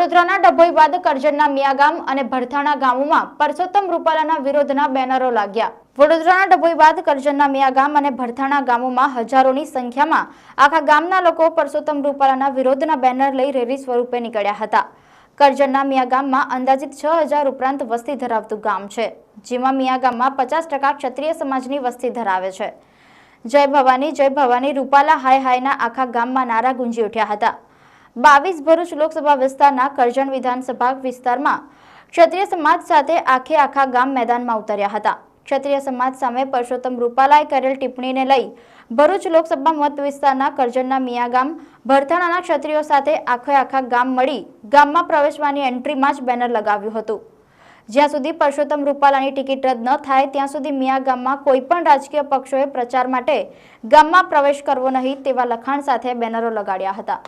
વડોદરાના ડભોઈ બાદ કરજણના મિયાગામ અને ભરથાણા ગામોમાં પરસોત્તમ રૂપાલાના વિરોધના બેનરો લાગ્યા। વડોદરાના ડભોઈ બાદ કરજણના મિયાગામ અને ભરથાણા ગામોમાં હજારોની સંખ્યામાં આખા ગામના લોકો પરસોત્તમ રૂપાલાના વિરોધના બેનર લઈ રેલી સ્વરૂપે નીકળ્યા હતા। કરજણના મિયાગામમાં અંદાજિત 6000 ઉપરાંત વસ્તી ધરાવતું ગામ છે, જેમાં મિયાગામમાં 50% ક્ષત્રિય સમાજની વસ્તી ધરાવે છે। જય ભવાની રૂપાલા હાય હાયના આખા ગામમાં નારા ગુંજી ઉઠ્યા હતા। 22 ભરૂચ લોકસભા વિસ્તારના કરજણ વિધાનસભા વિસ્તારમાં ક્ષત્રિય સમાજ સાથે આખા ગામ મેદાનમાં ઉતર્યા હતા। ક્ષત્રિય સમાજ સામે પરસોત્તમ રૂપાલાએ કરેલ ટિપ્પણીને લઈ ભરૂચ લોકસભા મત વિસ્તારના કરજણના મિયાગામ ભરથાણાના ક્ષત્રિયો સાથે આખા ગામ મળી ગામમાં પ્રવેશવાની એન્ટ્રીમાં જ બેનર લગાવ્યું હતું। જ્યાં સુધી પરસોત્તમ રૂપાલાની ટિકિટ રદ ન થાય ત્યાં સુધી મિયાગામમાં કોઈ પણ રાજકીય પક્ષોએ પ્રચાર માટે ગામમાં પ્રવેશ કરવો નહીં તેવા લખાણ સાથે બેનરો લગાડ્યા હતા।